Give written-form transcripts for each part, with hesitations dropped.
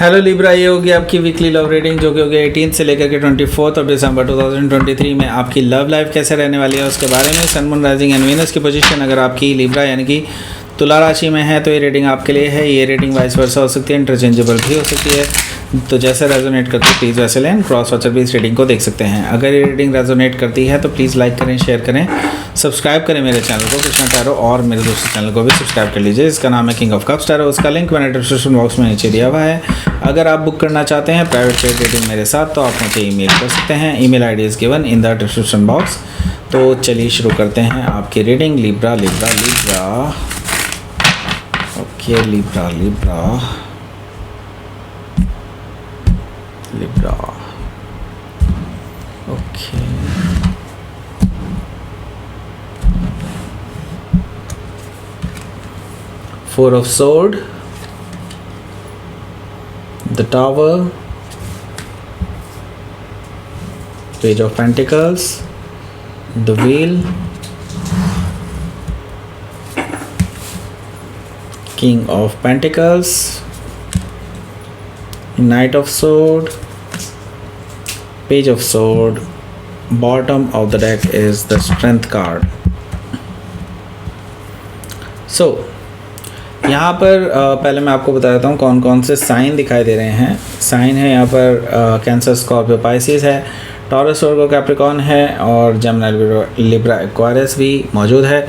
Hello Libra, ये होगी आपकी वीकली लव रीडिंग जो कि होगी 18 से लेकर के 24 ऑफ दिसंबर 2023 में आपकी लव लाइफ कैसे रहने वाली है उसके बारे में। Sun moon rising and Venus की पोजीशन अगर आपकी लिब्रा यानी कि तुला राशि में है तो ये रीडिंग आपके लिए है। ये रीडिंग वाइस वर्सा हो सकती है, इंटरचेंजेबल भी हो सकती है, तो जैसे रेजोनेट करती है प्लीज़ वैसे लें। क्रॉस वाचर भी इस रीडिंग को देख सकते हैं। अगर ये रीडिंग रेजोनेट करती है तो प्लीज़ लाइक करें, शेयर करें, सब्सक्राइब करें मेरे चैनल को कृष्णा टैरो, और मेरे दूसरे चैनल को भी सब्सक्राइब कर लीजिए। इसका नाम है किंग ऑफ कप्स टैरो। उसका लिंक मैंने डिस्क्रिप्शन बॉक्स में नीचे दिया हुआ है। अगर आप बुक करना चाहते हैं प्राइवेट पेड रीडिंग मेरे साथ तो आप मुझे ईमेल कर सकते हैं। Email ID is given in the description box. तो चलिए शुरू करते हैं आपकी reading. Libra Libra Libra okay, Libra Libra Libra okay. Four of sword, the tower, page of pentacles, the wheel, king of pentacles, knight of sword, page of sword, bottom of the deck is the strength card. So यहाँ पर पहले मैं आपको बता देता हूँ कौन कौन से साइन दिखाई दे रहे हैं। साइन है यहाँ पर कैंसर, स्कॉर्पियो, पाइसिस है, टॉरस, वर्गो, कैप्रिकॉर्न है, और जेमिनी, लिब्रा, एक्वारियस भी मौजूद है।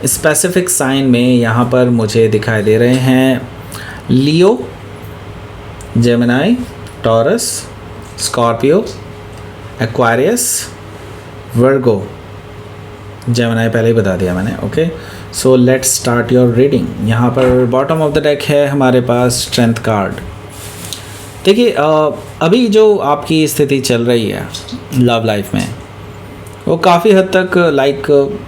स्पेसिफिक साइन में यहाँ पर मुझे दिखाई दे रहे हैं लियो, जेमिनी, टॉरस, स्कॉर्पियो, एक्वारियस, वर्गो। जेमिनी पहले ही बता दिया मैंने। Okay, so let's start your reading. यहाँ पर बॉटम ऑफ द डेक है हमारे पास स्ट्रेंथ कार्ड। देखिए अभी जो आपकी स्थिति चल रही है लव लाइफ में वो काफ़ी हद तक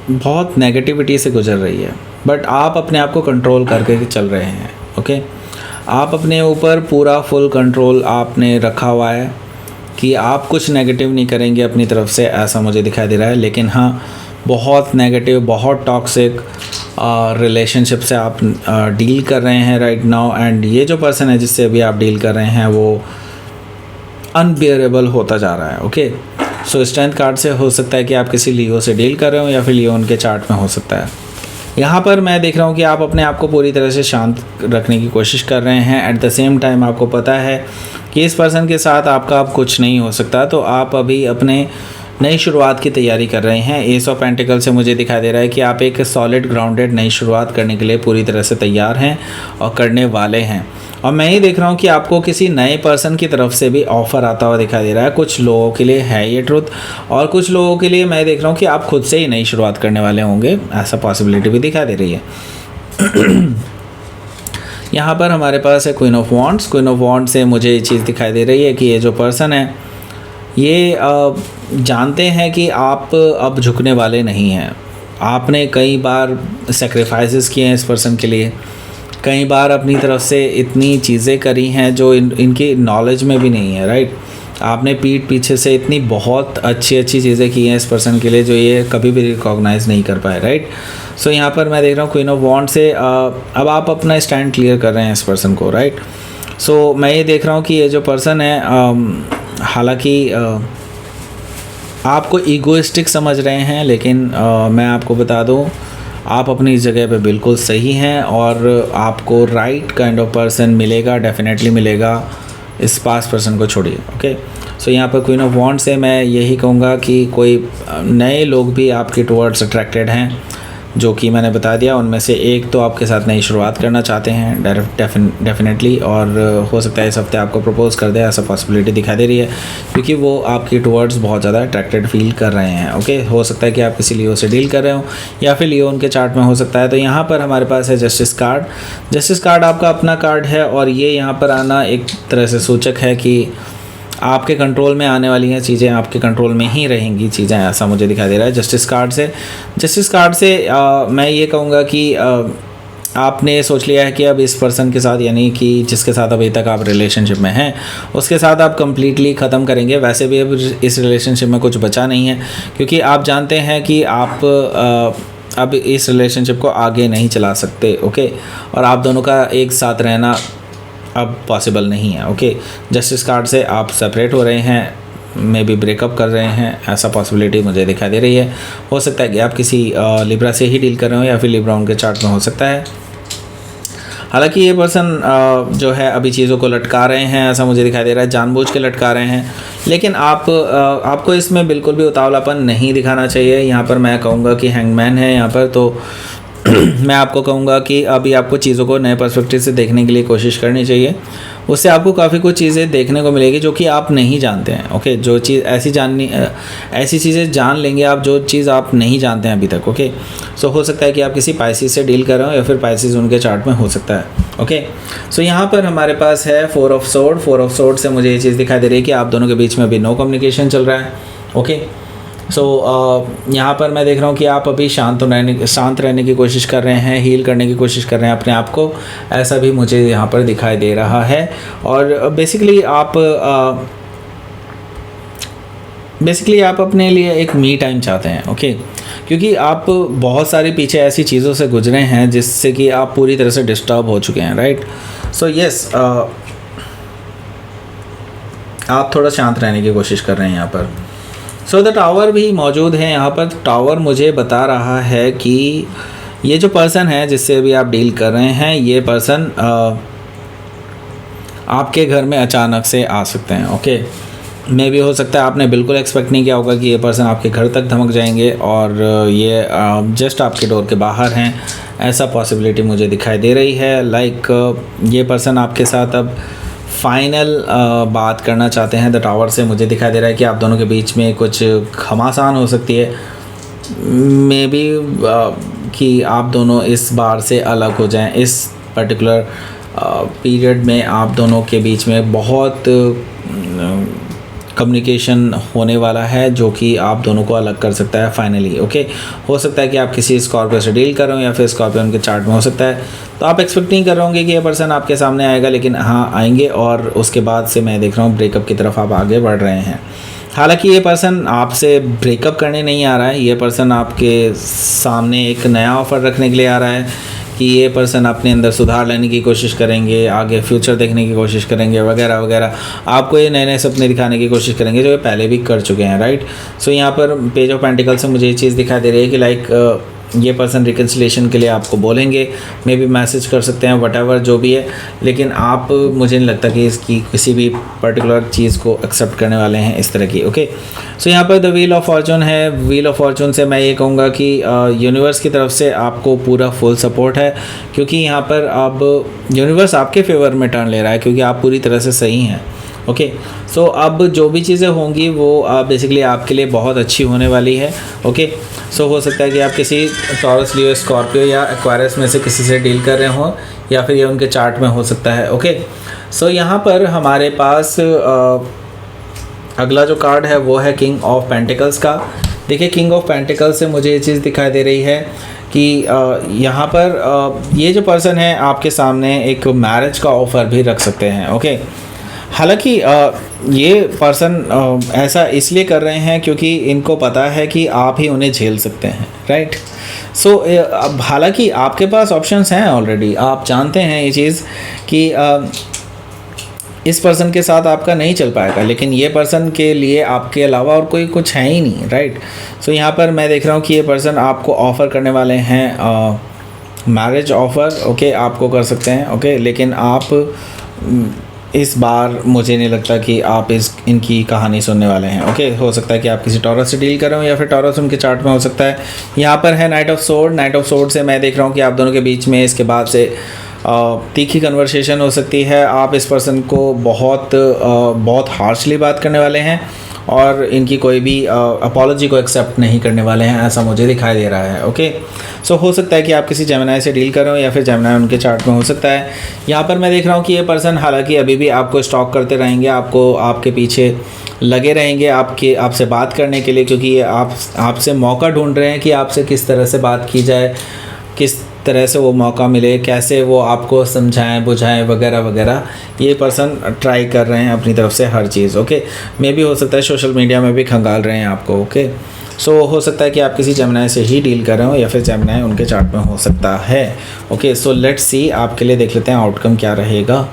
बहुत नेगेटिविटी से गुजर रही है, बट आप अपने आप को कंट्रोल करके चल रहे हैं। ओके, आप अपने ऊपर पूरा फुल कंट्रोल आपने रखा हुआ है कि आप कुछ नेगेटिव नहीं करेंगे अपनी तरफ से, ऐसा मुझे दिखाई दे रहा है। लेकिन हाँ, बहुत नेगेटिव, बहुत टॉक्सिक रिलेशनशिप से आप डील कर रहे हैं राइट नाउ, एंड ये जो पर्सन है जिससे अभी आप डील कर रहे हैं वो अनबियरेबल होता जा रहा है। ओके, सो स्ट्रेंथ कार्ड से हो सकता है कि आप किसी लियो से डील कर रहे हो या फिर लियो उनके चार्ट में हो सकता है। यहाँ पर मैं देख रहा हूँ कि आप अपने आप को पूरी तरह से शांत रखने की कोशिश कर रहे हैं। एट द सेम टाइम आपको पता है कि इस पर्सन के साथ आपका अब कुछ नहीं हो सकता, तो आप अभी अपने नई शुरुआत की तैयारी कर रहे हैं। एस ऑफ पेंटिकल से मुझे दिखाई दे रहा है कि आप एक सॉलिड ग्राउंडेड नई शुरुआत करने के लिए पूरी तरह से तैयार हैं और करने वाले हैं। और मैं ये देख रहा हूँ कि आपको किसी नए पर्सन की तरफ से भी ऑफ़र आता हुआ दिखाई दे रहा है। कुछ लोगों के लिए है ये ट्रुथ, और कुछ लोगों के लिए मैं देख रहा हूँ कि आप खुद से ही नई शुरुआत करने वाले होंगे, ऐसा पॉसिबिलिटी भी दिखाई दे रही है। यहाँ पर हमारे पास है queen of wands. Queen of wand से मुझे ये चीज़ दिखाई दे रही है कि ये जो पर्सन है ये जानते हैं कि आप अब झुकने वाले नहीं हैं। आपने कई बार सेक्रीफाइसेस किए हैं इस पर्सन के लिए, कई बार अपनी तरफ से इतनी चीज़ें करी हैं जो इनकी नॉलेज में भी नहीं है। राइट, आपने पीठ पीछे से इतनी बहुत अच्छी अच्छी चीज़ें की हैं इस पर्सन के लिए जो ये कभी भी रिकॉग्नाइज़ नहीं कर पाए। राइट, सो यहाँ पर मैं देख रहा हूँ क्वीन ऑफ वॉन्ड से अब आप अपना स्टैंड क्लियर कर रहे हैं इस पर्सन को। राइट, सो मैं ये देख रहा हूँ कि ये जो पर्सन है हालांकि आपको ईगोइस्टिक समझ रहे हैं, लेकिन मैं आपको बता दूं आप अपनी जगह पे बिल्कुल सही हैं और आपको राइट काइंड ऑफ पर्सन मिलेगा, डेफिनेटली मिलेगा। इस पास पर्सन को छोड़िए। ओके, सो यहाँ पर क्वीन ऑफ वॉन्ड से मैं यही कहूँगा कि कोई नए लोग भी आपके टुवर्ड्स अट्रैक्टेड हैं, जो कि मैंने बता दिया। उनमें से एक तो आपके साथ नई शुरुआत करना चाहते हैं डेफिनेटली, और हो सकता है इस हफ्ते आपको प्रपोज कर दे, ऐसा पॉसिबिलिटी दिखाई दे रही है, क्योंकि वो आपकी टुवर्ड्स बहुत ज़्यादा अट्रैक्टेड फील कर रहे हैं। ओके, हो सकता है कि आप किसी लियो से डील कर रहे हो या फिर लियो उनके चार्ट में हो सकता है। तो यहाँ पर हमारे पास है जस्टिस कार्ड। जस्टिस कार्ड आपका अपना कार्ड है और ये यहाँ पर आना एक तरह से सूचक है कि आपके कंट्रोल में आने वाली हैं चीज़ें, आपके कंट्रोल में ही रहेंगी चीज़ें, ऐसा मुझे दिखाई दे रहा है जस्टिस कार्ड से। जस्टिस कार्ड से मैं ये कहूँगा कि आपने सोच लिया है कि अब इस पर्सन के साथ, यानी कि जिसके साथ अभी तक आप रिलेशनशिप में हैं, उसके साथ आप कंप्लीटली ख़त्म करेंगे। वैसे भी अब इस रिलेशनशिप में कुछ बचा नहीं है, क्योंकि आप जानते हैं कि आप अब इस रिलेशनशिप को आगे नहीं चला सकते। ओके, और आप दोनों का एक साथ रहना अब पॉसिबल नहीं है। ओके, जस्टिस कार्ड से आप सेपरेट हो रहे हैं, मे बी ब्रेकअप कर रहे हैं, ऐसा पॉसिबिलिटी मुझे दिखाई दे रही है। हो सकता है कि आप किसी लिब्रा से ही डील कर रहे हो या फिर लिब्रा उनके चार्ट में हो सकता है। हालांकि ये पर्सन जो है अभी चीज़ों को लटका रहे हैं, ऐसा मुझे दिखाई दे रहा है, जानबूझ के लटका रहे हैं, लेकिन आपको इसमें बिल्कुल भी उतावलापन नहीं दिखाना चाहिए। यहाँ पर मैं कहूँगा कि हैंगमैन है यहाँ पर, तो मैं आपको कहूँगा कि अभी आपको चीज़ों को नए पर्सपेक्टिव से देखने के लिए कोशिश करनी चाहिए। उससे आपको काफ़ी कुछ चीज़ें देखने को मिलेगी जो कि आप नहीं जानते हैं। ओके, जो चीज़ ऐसी चीज़ें जान लेंगे आप जो चीज़ आप नहीं जानते हैं अभी तक। ओके, सो हो सकता है कि आप किसी पाइसिस से डील कर रहे हो या फिर पाइसिस उनके चार्ट में हो सकता है। ओके, सो यहाँ पर हमारे पास है 4 ऑफ सोर्ड से मुझे ये चीज़ दिखाई दे रही है कि आप दोनों के बीच में अभी नो कम्युनिकेशन चल रहा है। ओके, सो यहाँ पर मैं देख रहा हूँ कि आप अभी शांत रहने की कोशिश कर रहे हैं, हील करने की कोशिश कर रहे हैं अपने आप को, ऐसा भी मुझे यहाँ पर दिखाई दे रहा है। और बेसिकली आप अपने लिए एक मी टाइम चाहते हैं। ओके, क्योंकि आप बहुत सारी पीछे ऐसी चीज़ों से गुजरे हैं जिससे कि आप पूरी तरह से डिस्टर्ब हो चुके हैं, राइट। सो यस, आप थोड़ा शांत रहने की कोशिश कर रहे हैं यहाँ पर। सो द टावर भी मौजूद है यहाँ पर। टावर मुझे बता रहा है कि ये जो पर्सन है जिससे अभी आप डील कर रहे हैं, ये पर्सन आपके घर में अचानक से आ सकते हैं। ओके, मे भी हो सकता है आपने बिल्कुल एक्सपेक्ट नहीं किया होगा कि ये पर्सन आपके घर तक धमक जाएंगे और ये जस्ट आपके डोर के बाहर हैं, ऐसा पॉसिबिलिटी मुझे दिखाई दे रही है। लाइक ये पर्सन आपके साथ अब फाइनल बात करना चाहते हैं। द टावर से मुझे दिखाई दे रहा है कि आप दोनों के बीच में कुछ घमासान हो सकती है, मे बी कि आप दोनों इस बार से अलग हो जाएं। इस पर्टिकुलर पीरियड में आप दोनों के बीच में बहुत कम्युनिकेशन होने वाला है जो कि आप दोनों को अलग कर सकता है फाइनली। ओके, हो सकता है कि आप किसी स्कॉर्पियो से डील कर रहे हो या फिर स्कॉर्पियो उनके चार्ट में हो सकता है, तो आप एक्सपेक्ट नहीं कर रहे होंगे कि ये पर्सन आपके सामने आएगा, लेकिन हाँ आएंगे। और उसके बाद से मैं देख रहा हूँ ब्रेकअप की तरफ आप आगे बढ़ रहे हैं। हालांकि ये पर्सन आपसे ब्रेकअप करने नहीं आ रहा है, ये पर्सन आपके सामने एक नया ऑफ़र रखने के लिए आ रहा है कि ये पर्सन अपने अंदर सुधार लाने की कोशिश करेंगे, आगे फ्यूचर देखने की कोशिश करेंगे वगैरह वगैरह। आपको ये नए नए सपने दिखाने की कोशिश करेंगे जो ये पहले भी कर चुके हैं, राइट। सो यहाँ पर पेज ऑफ पेंटिकल से मुझे ये चीज़ दिखाई दे रही है कि लाइक ये पर्सन रिकन्सिलेशन के लिए आपको बोलेंगे, मे बी मैसेज कर सकते हैं, व्हाटएवर जो भी है, लेकिन आप मुझे नहीं लगता कि इसकी किसी भी पर्टिकुलर चीज़ को एक्सेप्ट करने वाले हैं इस तरह की। ओके, सो यहाँ पर द व्हील ऑफ फॉर्चून है। व्हील ऑफ फॉर्चून से मैं ये कहूँगा कि यूनिवर्स की तरफ से आपको पूरा फुल सपोर्ट है, क्योंकि यहाँ पर अब यूनिवर्स आपके फेवर में टर्न ले रहा है क्योंकि आप पूरी तरह से सही हैं। ओके, सो अब जो भी चीज़ें होंगी वो बेसिकली आपके लिए बहुत अच्छी होने वाली है। ओके, सो हो सकता है कि आप किसी टॉरस, लियो, स्कॉर्पियो या एक्वारियस में से किसी से डील कर रहे हों या फिर ये उनके चार्ट में हो सकता है। ओके, सो यहाँ पर हमारे पास अगला जो कार्ड है वो है किंग ऑफ पेंटिकल्स का। देखिए, किंग ऑफ पेंटिकल्स से मुझे ये चीज़ दिखाई दे रही है कि यहाँ पर ये जो पर्सन है आपके सामने एक मैरिज का ऑफ़र भी रख सकते हैं। ओके, हालांकि ये पर्सन ऐसा इसलिए कर रहे हैं क्योंकि इनको पता है कि आप ही उन्हें झेल सकते हैं, राइट। सो अब हालांकि आपके पास ऑप्शंस हैं ऑलरेडी, आप जानते हैं ये चीज़ कि इस पर्सन के साथ आपका नहीं चल पाएगा, लेकिन ये पर्सन के लिए आपके अलावा और कोई कुछ है ही नहीं, राइट। सो यहाँ पर मैं देख रहा हूँ कि ये पर्सन आपको ऑफ़र करने वाले हैं मैरिज ऑफ़र। ओके, आपको कर सकते हैं। ओके, लेकिन आप इस बार मुझे नहीं लगता कि आप इनकी कहानी सुनने वाले हैं। ओके, हो सकता है कि आप किसी टॉरस से डील कर रहे हो या फिर टॉरस उनके चार्ट में हो सकता है। यहाँ पर है night of sword. Night of sword से मैं देख रहा हूँ कि आप दोनों के बीच में इसके बाद से तीखी कन्वर्सेशन हो सकती है। आप इस पर्सन को बहुत हार्शली बात करने वाले हैं और इनकी कोई भी अपॉलॉजी को एक्सेप्ट नहीं करने वाले हैं, ऐसा मुझे दिखाई दे रहा है। ओके, सो हो सकता है कि आप किसी जेमिनाई से डील कर रहे हो या फिर जेमिनाई उनके चार्ट में हो सकता है। यहाँ पर मैं देख रहा हूँ कि ये पर्सन हालांकि अभी भी आपको स्टॉक करते रहेंगे, आपके पीछे लगे रहेंगे आपसे बात करने के लिए, क्योंकि ये आपसे मौका ढूंढ रहे हैं कि आपसे किस तरह से बात की जाए, किस तरह से वो मौका मिले, कैसे वो आपको समझाएं बुझाएं वगैरह वगैरह। ये पर्सन ट्राई कर रहे हैं अपनी तरफ से हर चीज़। ओके, मे भी हो सकता है सोशल मीडिया में भी खंगाल रहे हैं आपको। ओके, सो हो सकता है कि आप किसी जेमिनाई से ही डील कर रहे हो या फिर जेमिनाई उनके चार्ट में हो सकता है। ओके, सो लेट्स सी, आपके लिए देख लेते हैं आउटकम क्या रहेगा।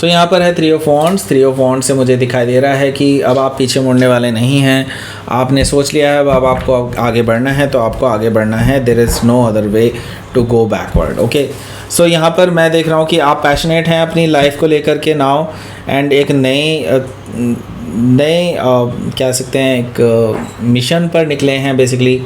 सो यहाँ पर है 3 ऑफ वॉन्ड्स। 3 ऑफ वॉन्ड्स से मुझे दिखाई दे रहा है कि अब आप पीछे मुड़ने वाले नहीं हैं। आपने सोच लिया है अब आपको आगे बढ़ना है, तो आपको आगे बढ़ना है। There is no other way to go backward. Okay, so यहाँ पर मैं देख रहा हूँ कि आप पैशनेट हैं अपनी लाइफ को लेकर के नाउ, एंड एक नए क्या सकते हैं, एक मिशन पर निकले हैं। बेसिकली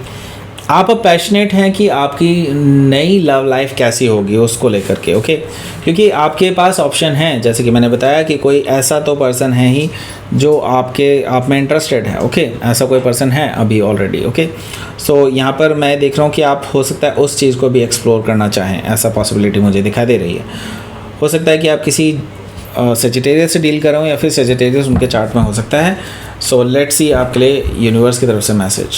आप अब पैशनेट हैं कि आपकी नई लव लाइफ कैसी होगी उसको लेकर के। ओके, क्योंकि आपके पास ऑप्शन हैं, जैसे कि मैंने बताया कि कोई ऐसा तो पर्सन है ही जो आप में इंटरेस्टेड है। ओके, ऐसा कोई पर्सन है अभी ऑलरेडी। ओके, सो यहाँ पर मैं देख रहा हूँ कि आप हो सकता है उस चीज़ को भी एक्सप्लोर करना चाहें, ऐसा पॉसिबिलिटी मुझे दिखाई दे रही है। हो सकता है कि आप किसी सेजिटेरियस से डील कर रहे हो, या फिर सेजिटेरियस उनके चार्ट में हो सकता है। सो लेट्स सी आपके लिए यूनिवर्स की तरफ से मैसेज।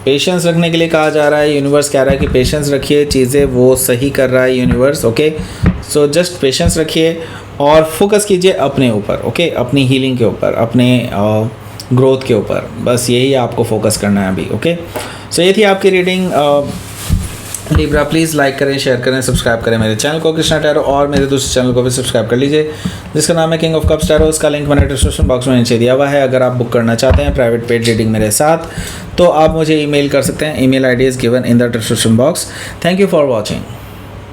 पेशेंस रखने के लिए कहा जा रहा है। यूनिवर्स कह रहा है कि पेशेंस रखिए, चीज़ें वो सही कर रहा है universe. Okay, so just patience रखिए और फोकस कीजिए अपने ऊपर। ओके, अपनी हीलिंग के ऊपर, अपने ग्रोथ के ऊपर, बस यही आपको फोकस करना है अभी। ओके, सो ये थी आपकी रीडिंग। लिब्रा प्लीज़ लाइक करें, शेयर करें, सब्सक्राइब करें मेरे चैनल को कृष्णा टैरो, और मेरे दूसरे चैनल को भी सब्सक्राइब कर लीजिए जिसका नाम है किंग ऑफ कप्स टैरो। उसका लिंक मैंने डिस्क्रिप्शन बॉक्स में नीचे दिया हुआ है। अगर आप बुक करना चाहते हैं प्राइवेट पेड रीडिंग मेरे साथ, तो आप मुझे ईमेल कर सकते हैं। Email ID is given in the description box. Thank you for watching.